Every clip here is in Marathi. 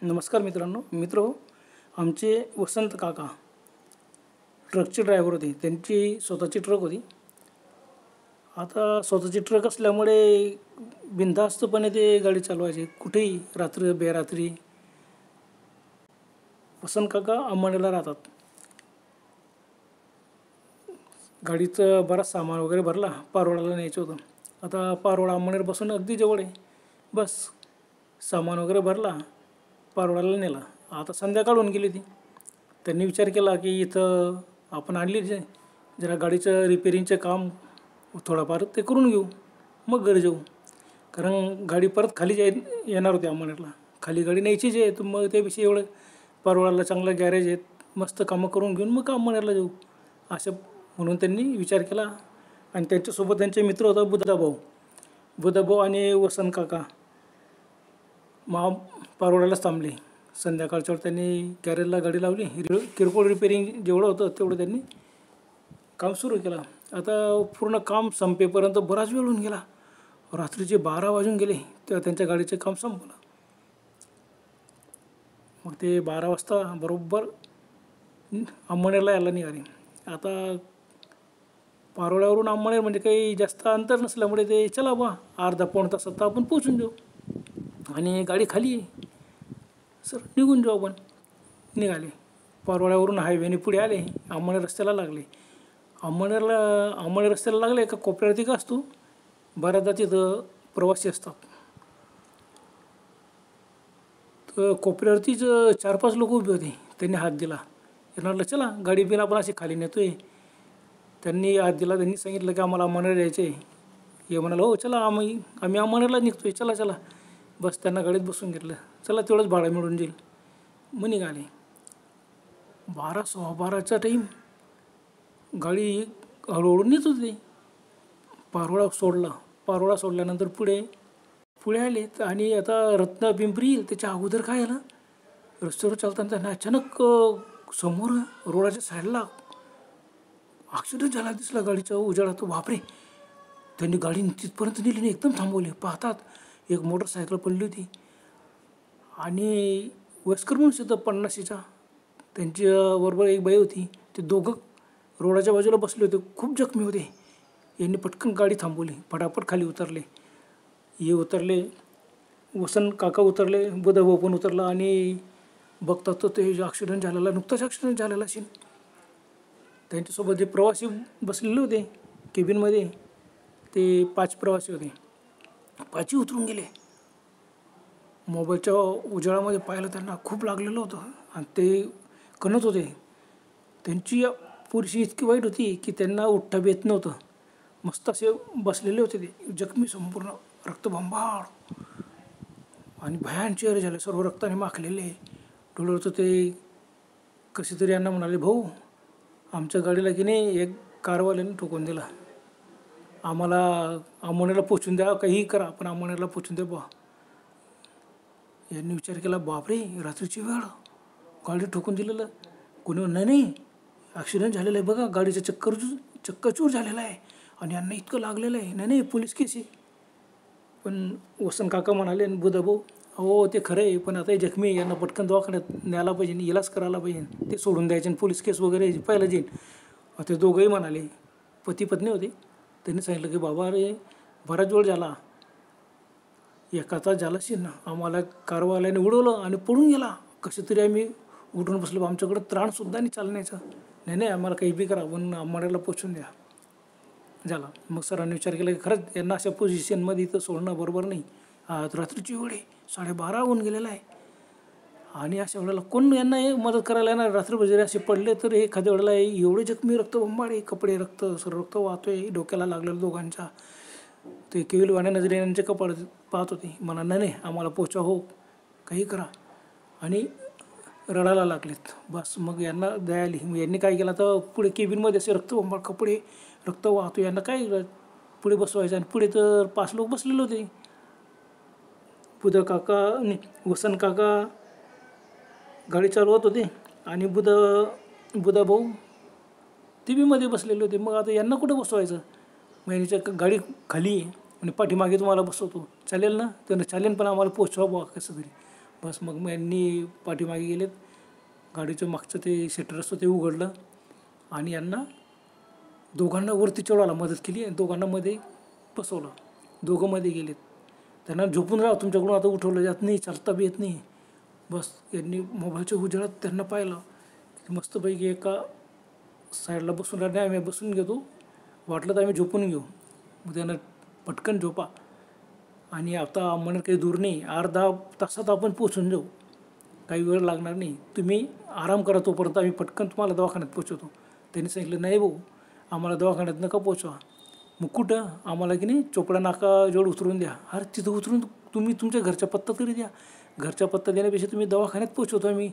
नमस्कार मित्र आमचे वसंत काका ट्रकचे ड्रायव्हर होते। त्यांची स्वतःची ट्रक होती। आता स्वतःची ट्रक असल्यामुळे बिनधास्तपणे ते गाडी चालवायचे, कुठेही रात्री बेरात्री। वसंत काका अंमळनेरला राहतात। गाडीचं बराच सामान वगैरे भरला, पारोळ्याला न्यायचं होतं। आता पारोळा अंमळनेरपासून अगदी जवळ आहे। बस सामान वगैरे भरला, पारोळ्याला नेला। आता संध्याकाळ होऊन गेली ती। त्यांनी विचार केला की इथं आपण आणली जरा गाडीचं रिपेरिंगचं काम थोडंफार ते करून घेऊ, मग घरी जाऊ। कारण गाडी परत खाली येणार होती अंमळनेरला। खाली गाडी न्यायचीच आहे, तर मग त्यापेक्षा एवढं पारोळ्याला चांगलं गॅरेज आहेत, मस्त कामं करून घेऊन मग अंमळनेरला जाऊ असं म्हणून त्यांनी विचार केला। आणि त्यांच्यासोबत त्यांचे मित्र होता बुधाभाऊ आणि वसंत काका पारोळ्यालाच थांबले। संध्याकाळच्या वेळी त्यांनी गॅरेजला गाडी लावली, किरकोळ रिपेरिंग जेवढं होतं तेवढं त्यांनी काम सुरू केलं। आता पूर्ण काम संपेपर्यंत बराच वेळ होऊन गेला। रात्रीचे 12 वाजून गेले तेव्हा त्यांच्या गाडीचे काम संपलं। मग ते 12 वाजता बरोबर अंमळनेरला यायला निघाले। आता पारोळ्यावरून अंमळनेर म्हणजे काही जास्त अंतर नसल्यामुळे ते चला बा अर्धा पाऊण तासात तर आपण पोचून जाऊ आणि गाडी खाली आहे, सर निघून जाऊ आपण। निघाले पारोळ्यावरून हायवेने पुढे आले, अंमळनेर रस्त्याला लागले। अंमळनेर रस्त्याला लागले का कोपऱ्यावरती का असतो बऱ्याचदा तिथं प्रवासी असतात। तर कोपऱ्यावरतीच 4-5 लोक उभे होते। त्यांनी हात दिला, त्यांना म्हटलं चला गाडी बिन आपण अशी खाली नेतोय। त्यांनी हात दिला, त्यांनी सांगितलं की आम्हाला अंमळनेर यायचं आहे। हे म्हणाला हो चला आम्ही अंमळनेरला निघतोय, चला चला। बस त्यांना गाडीत बसून घेतलं, चला तेवढंच भाडं मिळून जाईल। मग निघाले। 12-12:15चा टाईम गाडी हळूहळू नेत होती। पारोळा सोडल्यानंतर पुढे आले आणि आता रत्नापिंपरी येईल त्याच्या अगोदर काय झालं, रस्त्यावर चालताना त्यांना अचानक समोर रोडाच्या साईडला ॲक्सिडेंट झाला दिसला गाडीचा उजेडात। तो बापरे, त्यांनी गाडी तिथपर्यंत नेली नाही, एकदम थांबवली। पाहतात एक मोटरसायकल पडली होती आणि वयस्कर माणूस होता 50शीचा, त्यांच्याबरोबर एक बाई होती। ते दोघं रोडाच्या बाजूला बसले होते, खूप जखमी होते। यांनी पटकन गाडी थांबवली, फटाफट खाली उतरले। हे उतरले, वसंत काका उतरले, बुधाभाऊ पण उतरला आणि बघतात तर ते ॲक्सिडेंट झालेला, नुकताच ॲक्सिडेंट झालेला असेल। त्यांच्यासोबत जे प्रवासी बसलेले होते केबिनमध्ये, ते 5 प्रवासी होते, 5ही उतरून गेले। मोबाईलच्या उजेडामध्ये पाहिलं त्यांना खूप लागलेलं होतं आणि ते कणत होते। त्यांची पुरशी इतकी वाईट होती की त्यांना उठता बी येत नव्हतं, मस्त असे बसलेले होते ते जखमी, संपूर्ण रक्तबंबाळ आणि भयान चेहरे झाले, सर्व रक्ताने माखलेले डोळ्यावर। ते कसे तरी यांना म्हणाले, भाऊ आमच्या गाडीला की नाही एक कारवाल्याने ठोकून दिला, आम्हाला अंमळनेरला पोचून द्या, काहीही करा पण अंमळनेरला पोचून द्या बा। यांनी विचार केला, बापरे रात्रीची वेळ, गाडी ठोकून दिलेलं। कोणी नाही ॲक्सिडेंट झालेला आहे बघा, गाडीचा चक्काचूर झालेला आहे आणि यांना इतकं लागलेलं आहे, नाही पोलीस केस आहे। पण वसंत काका म्हणाले आणि बुधाभाऊ, हो ते खरं आहे, पण आता जखमी आहे, यांना पटकन दवाखान्यात न्यायला पाहिजे, इलाज करायला पाहिजे, ते सोडून द्यायचे आणि पोलीस केस वगैरे पहिलं जाईल। ते दोघंही म्हणाले, पती पत्नी होते। त्यांनी सांगितलं की बाबा अरे बराच वेळ झाला, 1 तास झाला असेल ना, आम्हाला कारवाल्याने उडवलं आणि पळून गेला। कसं तरी आम्ही उठून बसलो, आमच्याकडं त्राणसुद्धा नाही चालण्याचं, नाही आम्हाला काही बी करा पण अंमळनेरला पोचून द्या झाला। मग सरांनी विचार केला की खरंच यांना अशा पोझिशनमध्ये इथं सोडणं बरोबर नाही। रात्रीची वेळ आहे, 12:30 होऊन गेलेला आहे आणि अशा वेळेला कोण यांना मदत करायला येणार। रात्रभर जरी असे पडले तर एखाद्या वेळेला एवढे जखमी, रक्तबंबाळ आहे, कपडे सर्व रक्त वाहतोय, डोक्याला लागलेलं दोघांच्या। ते केविलवाण्या नजरे यांचे कपाळ पाहत होते, म्हणा नाही आम्हाला पोचा हो, काही करा, आणि रडायला लागलेत। बस मग यांना दया आली। यांनी काय केलं, तर पुढे केबिनमध्ये असे रक्तबंबाळ कपडे, रक्त वाहतो, यांना काय पुढे बसवायचं आणि पुढे तर 5 लोक बसलेले होते। वसंत काका गाडी चालवत होते आणि बुधाभाऊ टी व्हीमध्ये बसलेले होते। मग आता यांना कुठं बसवायचं, महिन्याच्या गाडी खाली आहे आणि पाठीमागे तुम्हाला बसवतो, चालेल ना? त्यांना चालेल पण आम्हाला पोचवा बुवा कसं तरी। बस मग यांनी पाठीमागे गेलेत, गाडीचं मागचं ते शटर असतं ते उघडलं आणि यांना दोघांना वरती चढवायला मदत केली आणि दोघांना मध्ये बसवलं. दोघं मध्ये गेलेत. त्यांना झोपून राहा, तुमच्याकडून आता उठवलं जात नाही, चालता बी येत नाही. बस यांनी मोबाईलच्या उजेडात त्यांना पाहिलं की मस्तपैकी एका साईडला बसून राहिले. आम्ही बसून घेतो, वाटलं तर आम्ही झोपून घेऊ. मग त्यांना पटकन झोपा आणि आता म्हणत काही दूर नाही, अर्धा तासात आपण पोचून जाऊ, काही वेळ लागणार नाही, तुम्ही आराम करा तोपर्यंत आम्ही पटकन तुम्हाला दवाखान्यात पोचवतो. त्यांनी सांगितलं नाही भाऊ, आम्हाला दवाखान्यात नका पोचवा. मग कुठं? आम्हाला की नाही चोपडा नाका जवळ उतरून द्या. अरे तिथं उतरून तुम्ही तुमच्या घरचा पत्ता तरी द्या. घरचा पत्ता देण्यापेक्षा तुम्ही दवाखान्यात पोचवतो आम्ही.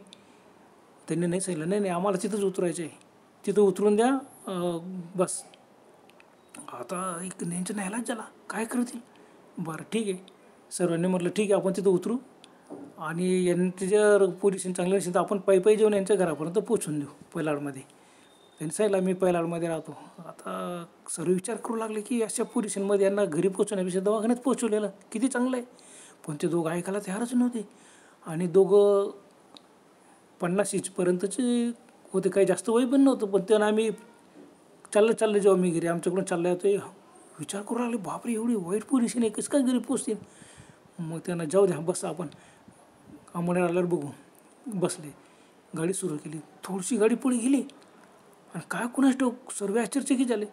त्यांनी नाही सांगितलं, नाही नाही आम्हाला तिथंच उतरायचं आहे, तिथं उतरून द्या. बस आता एक यांच्या न्यायलाच झाला, काय करतील. बरं ठीक आहे, सर्वांनी म्हटलं ठीक आहे आपण तिथं उतरू आणि यांचे जर पोझिशन चांगलं नसेल तर आपण पायी पायी जेवण यांच्या घरापर्यंत पोचून देऊ पैलाडमध्ये. त्यांनी सांगितलं मी पैलाडमध्ये राहतो. आता सर्व विचार करू लागले की अशा पोझिशनमध्ये यांना घरी पोचवण्यापेक्षा दवाखान्यात पोचवलेलं किती चांगलं आहे. पण ते दोघं ऐकायला तयारच नव्हते आणि दोघं 50 इंचपर्यंतचे होते, काही जास्त वय पण नव्हतं. पण त्यांना आम्ही चाललं जेव्हा मी घरी आमच्याकडून चालला येतो विचार करू लागले, बापरे एवढी वाईट पोझिशन आहे, कसं काय घरी पोचतील. मग त्यांना जाऊ द्या, बस आपण आम्हाला आल्यावर बघू. बसले, गाडी सुरू केली, थोडीशी गाडी पुढे गेली आणि काय कुणाच ठाऊक सर्व आश्चर्यचकित झाले.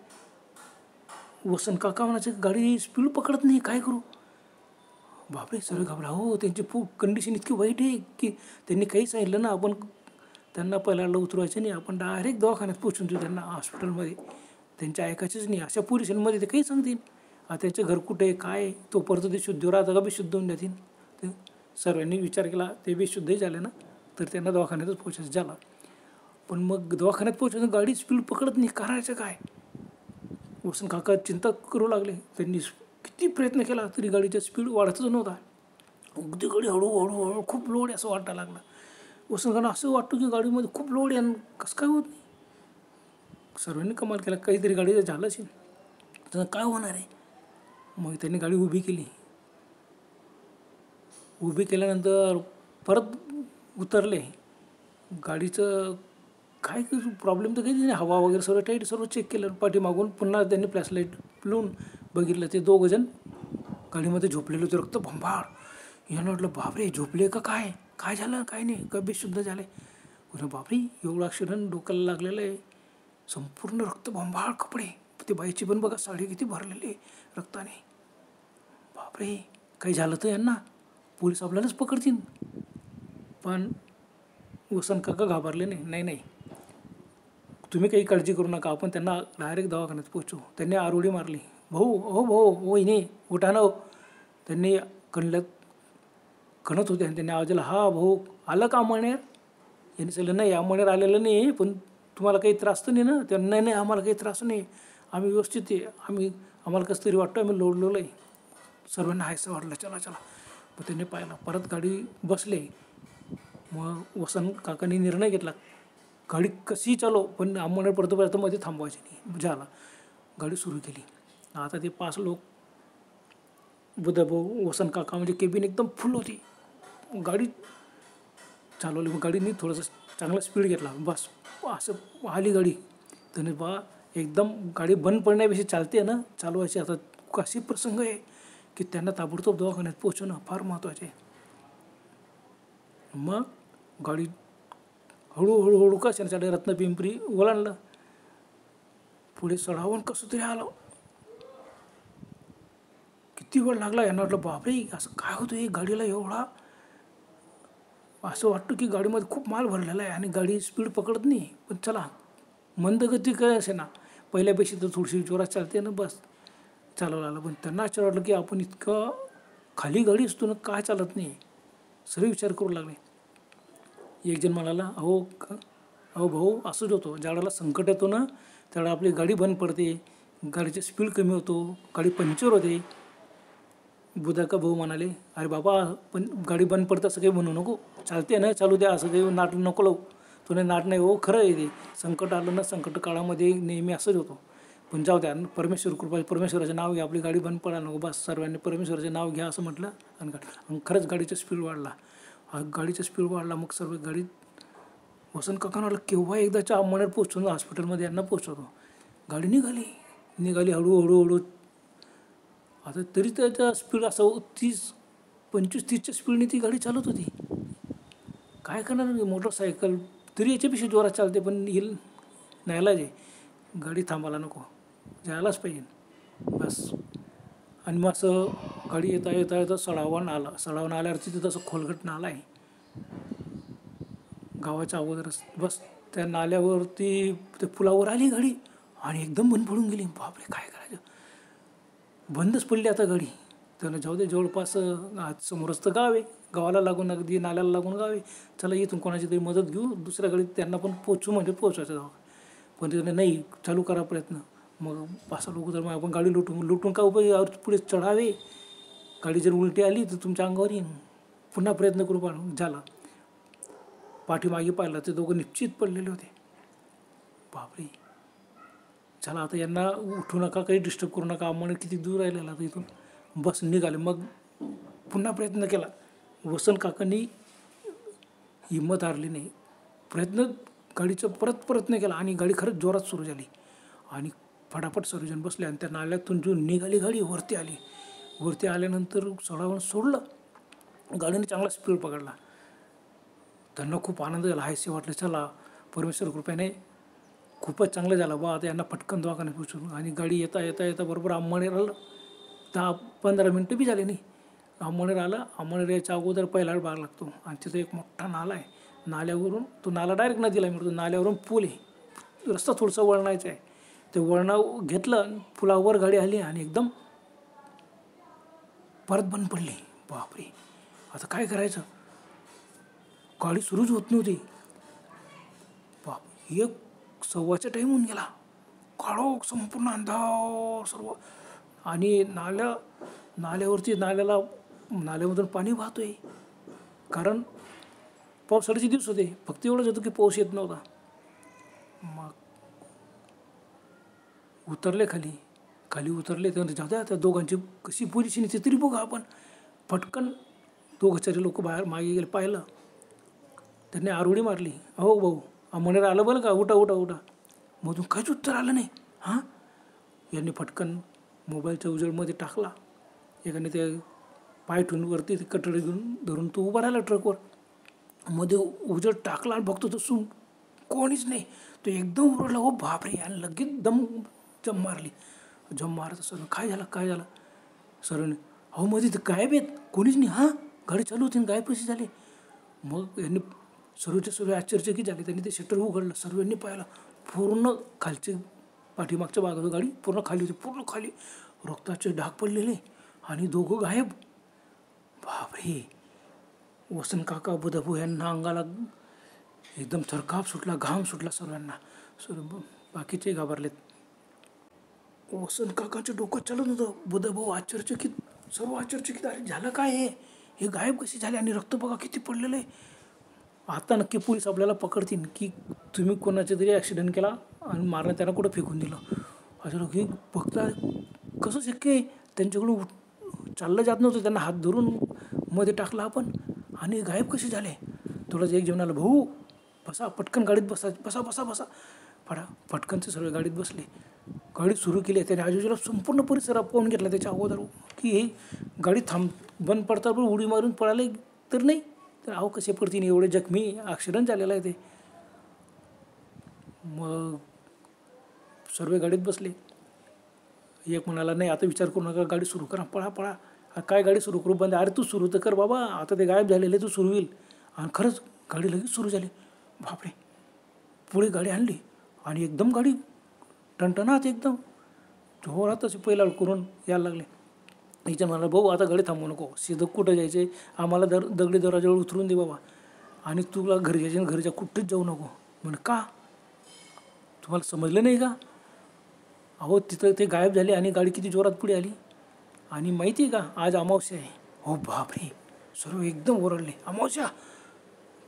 वसंत काका म्हणायचे गाडी स्पीड पकडत नाही, काय करू. बापरे सर्व घाबरा. हो त्यांची कंडिशन इतकी वाईट आहे की त्यांनी काही सांगितलं ना आपण त्यांना पहिल्यांदा उतरवायचं नाही, आपण डायरेक्ट दवाखान्यात पोचून देऊ त्यांना हॉस्पिटलमध्ये. त्यांच्या ऐकायचंच नाही. अशा पोझिशनमध्ये ते काही सांगतील. त्यांचं घर कुठे आहे काय आहे, तोपर्यंत ते शुद्ध राहतं का बेशुद्ध होऊन जातील. ते सर्वांनी विचार केला, ते बेशुद्धही झाले ना तर त्यांना दवाखान्यातच पोचायचं झाला. पण मग दवाखान्यात पोचून गाडी स्पीड पकडत नाही, करायचं काय. वसंत काका चिंता करू लागले. त्यांनी किती प्रयत्न केला तरी गाडीचा स्पीड वाढतच नव्हता. अगदी गाडी हळूहळू खूप लोड आहे असं वाटायला लागलं. वसंत काकांना असं वाटतं की गाडीमध्ये खूप लोड आहे आणि कसं काय होत नाही. सर्वांनी कमाल केला, काहीतरी गाडीचं झालं असेल तर काय होणार आहे. मग त्यांनी गाडी उभी केली. उभी केल्यानंतर परत उतरले. गाडीचं काय प्रॉब्लेम तर काही नाही, हवा वगैरे सर्व टाईट सर्व चेक केलं. पाठीमागून पुन्हा त्यांनी फ्लॅशलाईट लावून बघितलं, ते दोघंजण गाडीमध्ये झोपलेले होते, रक्त भंबाळ. यांना वाटलं बापरे झोपले का काय, काय झालं काय नाही, का बेशुद्ध झाले. बापरे एवढं ॲक्सिडेंट डोक्याला लागलेलं आहे, संपूर्ण रक्त भंबाळ कपडे. ते बाईची पण बघा साडी किती भरलेली रक्ताने. बापरे काही झालं तर यांना पोलीस आपल्यालाच पकडतील. पण वसंत काका घाबरले नाही. नाही नाही तुम्ही काही काळजी करू नका, आपण त्यांना डायरेक्ट दवाखान्यात पोचू. त्यांनी आरोळी मारली, भाऊ हो भाऊ हो इने उठा ना. त्यांनी कणत होते आणि त्यांनी आवाज दिला, हा भाऊ आलं का अमळनेर. यांनी सांगितलं नाही अमळनेर आलेलं नाही, पण तुम्हाला काही त्रास तर नाही ना. त्या नाही नाही आम्हाला काही त्रास नाही, आम्ही व्यवस्थित आहे, आम्हाला कसं तरी वाटतं आम्ही लोडलेलो आहे. सर्वांना हायसं वाटलं, चला चला. मग त्यांनी पाहिलं, परत गाडी बसले. मग वसंत काकांनी निर्णय घेतला, गाडी कशी चालव पण अमळनेर परतपर्यंत मध्ये थांबवायची नाही. झाला, गाडी सुरू केली. आता ते 5 लोक बुधाभाऊ वसंत काका म्हणजे केबिन एकदम फुल होती. गाडी चालवली. मग गाडीने थोडंसं चांगला स्पीड घेतला. बस असं आली गाडी. त्याने एकदम गाडी बंद पडण्यापेक्षा चालते ना चालवायची. आता कशी प्रसंग आहे की त्यांना ताबडतोब दवाखान्यात पोहोचवणं फार महत्त्वाचे आहे. मग गाडी हळूहळू कशाने चालली, रत्नपिंपरी ओलांडलं. पुढे चढावून कसं तरी आलं. किती वेळ लागला. यांना वाटलं बापरे असं काय होतं आहे गाडीला एवढा. असं वाटतं की गाडीमध्ये खूप माल भरलेला आहे आणि गाडी स्पीड पकडत नाही. पण चला मंदगती काय असे ना, पहिल्यापेक्षा तर थोडीशी जोरात चालते ना, बस चालवलं आलं. पण त्यांना आश्चर्य वाटलं की आपण इतकं खाली गाडी असतो ना काय चालत नाही. सर्व विचार करू लागले. एक जण म्हणाला, अहो भाऊ असंच होतो, ज्यावेळेला संकट येतो ना त्यावेळेला आपली गाडी बंद पडते, गाडीची स्पीड कमी होतो, गाडी पंक्चर होते. बुधाका भाऊ म्हणाले, अरे बाबा पण गाडी बंद पडतं असं काही म्हणू नको, चालते ना चालू द्या, असं काही नाट नको लावू. तुला नाट नाही हो, खरं आहे ते. संकट आलं ना, संकट काळामध्ये नेहमी असंच होतो. पण जाऊ द्या, परमेश्वर कृपा, परमेश्वराचं नाव घ्या, आपली गाडी बंद पडायला नको. बस सर्वांनी परमेश्वराचं नाव घ्या असं म्हटलं आणि खरंच गाडीचा स्पीड वाढला. गाडीचा स्पीड वाढला. मग सर्व गाडी वसंत काकांना केव्हा एकदाच्या अंमळनेर पोहोचून हॉस्पिटलमध्ये यांना पोहोचवतो. गाडी निघाली हळूहळू. आता तरी त्याचा स्पीड असं 25-30च्या स्पीडने ती गाडी चालत होती. काय करणार मोटरसायकल तरी याच्यापेक्षा जोरात चालते, पण नाईलाज आहे. गाडी थांबायला नको, जायलाच पाहिजे बस. आणि मग असं गाडी येता सडावून आल्यावर तिथं तसं खोलगट नाला आहे गावाच्या अगोदरच. बस त्या नाल्यावरती त्या पुलावर आली गाडी आणि एकदम बंद पडून गेली. बापरे, काय करायचं, बंदच पडली आता गाडी. त्याला जाऊ दे, जवळपास समोरच तर गाव आहे, गावाला लागून अगदी नाल्याला लागून गाव आहे, चला इथून कोणाची तरी मदत घेऊ, दुसऱ्या गाडीत त्यांना पण पोचवायचं जावं. पण त्याने नाही, चालू करा प्रयत्न. मग 5-6 लोक तर मग आपण गाडी लुटून का उपयोग, पुढे चढावे, गाडी जर उलटी आली तर तुमच्या अंगावर येईन. पुन्हा प्रयत्न करू झाला. पाठीमागे पाहिलं ते दोघं निश्चित पडलेले होते. बापरे, चला आता यांना उठू नका, काही डिस्टर्ब करू नका, आम्हाला किती दूर राहिलेला आता इथून. बस निघाले. मग पुन्हा प्रयत्न केला. वसंत काकांनी हिंमत हारली नाही. गाडीचा परत प्रयत्न केला आणि गाडी खरंच जोरात सुरू झाली आणि फटाफट सर्वजण बसले आणि त्या नाल्यातून जो निघाली गाडी वरती आल्यानंतर सडावून सोडलं. गाडीने चांगला स्पीड पकडला. त्यांना खूप आनंद झाला, हायसे वाटले, चला परमेश्वर कृपेने खूपच चांगलं झालं बा, आता यांना पटकन दवाखान्यात पोहोचून. आणि गाडी येता बरोबर अंमळनेर आलं. 10-15 मिनटं बी झाले नाही, अंमळनेर आलं. अंमळनेर याच्या अगोदर पहिला भाग लागतो आणि तिथं एक मोठा नाला आहे. नाल्यावरून तो नाला डायरेक्ट नदीला मिळतो. नाल्यावरून पूल आहे, रस्ता थोडंसं वळणायचा आहे. ते वळणाव घेतलं, पुलावर गाडी आली आणि एकदम परत बंद पडली. बापरे, आता काय करायचं, गाडी सुरूच होत नव्हती. 1:15चा टाईम होऊन गेला. काळोख, संपूर्ण अंधार सर्व. आणि नाल्यामधून पाणी वाहतोय, कारण पावसाळ्याचे दिवस होते. फक्त एवढंच होतं की पाऊस येत नव्हता. मग उतरले खाली उतरले तर जाऊ द्या, त्या दोघांची कशी पोझिशन येते तरी बघा आपण. पटकन 2-4 लोक बाहेर मागे गेले, पाहिलं, त्यांनी आरोडी मारली, अहो भाऊ अंमळनेर आलं बरं का, उठा. मधून काहीच उत्तर आलं नाही. यांनी पटकन मोबाईलच्या उजेडमध्ये टाकला. एकाने ते पाय ठेवून वरती कटडे घेऊन धरून तो उभा राहिला ट्रकवर. मध्ये उजेड टाकला आणि बघतो तो कोणीच नाही. तो एकदम ओरडला, हो बापरे, आणि लगेच जम मारत सर, काय झालं सरांनी, अहो मध्ये तर गायब आहेत, कोणीच नाही. गाडी चालू होती गायब कशी झाले. मग यांनी सर्व आश्चर्यचकित झाले. त्यांनी ते शटर उघडलं, सर्वांनी पाहिलं, पूर्ण खालची पाठीमागच्या भागात गाडी पूर्ण खाली रक्ताचे डाग पडलेले आणि दोघं गायब. बापरे, वसंत काका बुधाभाऊ यांना अंगाला एकदम थरकाप सुटला, घाम सुटला सर्वांना. बाकीचे घाबरलेत. वसंत काकांच्या डोकं चालत होतं. बुधाभाऊ सर्व आश्चर्यचकित, अरे झालं काय, हे गायब कसे झाले आणि रक्त बघा किती पडलेलं आहे. आता नक्की पोलीस आपल्याला पकडतील की तुम्ही कोणाचा तरी ॲक्सिडेंट केला आणि मारलं, त्यांना कुठं फेकून दिलं. असं लोक बघता कसं शक्य आहे, त्यांच्याकडून चाललं जात नव्हतं, त्यांना हात धरून मध्ये टाकला आपण आणि गायब कसे झाले. थोडंच एक जेवणाला, भाऊ बसा, पटकन गाडीत बसा. पटकन ते सर्व गाडीत बसले. गाडी सुरू केली. त्याने आजूबाजूला संपूर्ण परिसर पाहून घेतला त्याच्या अगोदर की हे गाडी बंद पडता पण उडी मारून पळाले तर नाही, तर अहो कसे पडतील, एवढे जखमी, ॲक्सिडेंट झालेला आहे ते. मग सर्व गाडीत बसले. एक म्हणाला, नाही आता विचार करू नका, गाडी सुरू करा, पळा. काय गाडी सुरू करू, बंद, अरे तू सुरू तर कर बाबा, आता ते गायब झालेले, तू सुरू होईल. आणि खरंच गाडी लगेच सुरू झाली. बापरे, पुढे गाडी आणली आणि एकदम गाडी टणटणात एकदम जोरात असे पहिला करून यायला लागले. हिच्या म्हणाला, भाऊ आता गाडी थांबवू नको, सीधं कुठं जायचे, आम्हाला दगडी दराजवळ उतरून दे बाबा, आणि तुला घरी जायचे, घरच्या कुठेच जाऊ नको. म्हणे का, तुम्हाला समजलं नाही का, अहो तिथं ते गायब झाले आणि गाडी किती जोरात पुढे आली. आणि माहिती आहे का, आज अमावस्या आहे. हो बापरे, सर्व एकदम ओरडले, अमावस्या,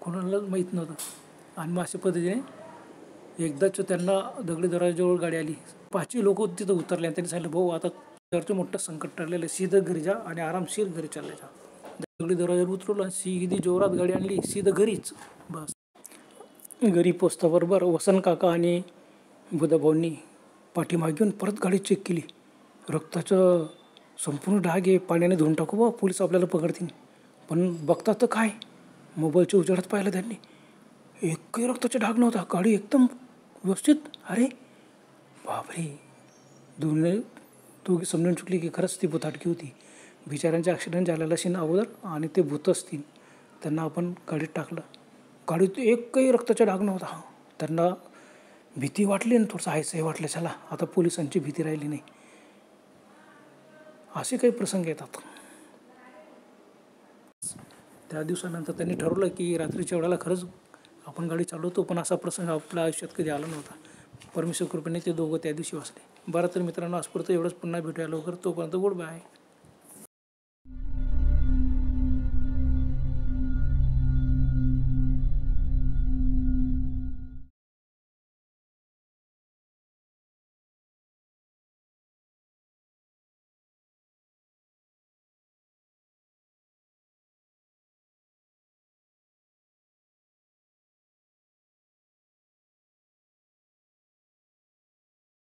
कोणालाच माहीत नव्हतं. आणि मग अशा पद्धतीने एकदाच त्यांना दगडी दराजवळ गाडी आली. 5 लोक तिथं उतरले आणि त्यांनी सांगितलं, भाऊ आता घरचं मोठं संकट टरलेलं, सीधं घरी जा आणि आरामशीर घरी चालले जा. दगडी दरवाजावर उतरवलं, सीधी जोरात गाडी आणली, सीधं घरीच. बस घरी पोचताबरोबर वसंत काका आणि बुधाभाऊंनी पाठीमागे घेऊन परत गाडी चेक केली. रक्ताचं संपूर्ण डाग आहे, पाण्याने धुवून टाकू बा, पोलीस आपल्याला पकडतील. पण बघतात तर काय, मोबाईलच्या उजेडात पाहिलं त्यांनी, एकही रक्ताचा डाग नव्हता, गाडी एकदम व्यवस्थित. अरे बापरे, दोघी समजून चुकली की खरंच ती भुताटकी होती. बिचाऱ्यांचे ॲक्सिडेंट झालेला असेल अगोदर आणि ते भूत असतील, त्यांना आपण गाडीत टाकलं. गाडीत एकही रक्ताचा डाग नव्हता. त्यांना भीती वाटली आणि थोडंसं हायसंही वाटलं, चला आता पोलिसांची भीती राहिली नाही. असे काही प्रसंग येतात. त्या दिवसानंतर त्यांनी ठरवलं की रात्रीच्या वेळेला खरंच आपण गाडी चालवतो, पण असा प्रसंग आपल्या आयुष्यात कधी आला नव्हता. परमेश्वर कृपेने ते दोघं त्या दिवशी वाचले. बरं तर मित्रांनो, आजपर्यंत एवढंच. पुन्हा भेटूया लवकर. तोपर्यंत गुड बाय.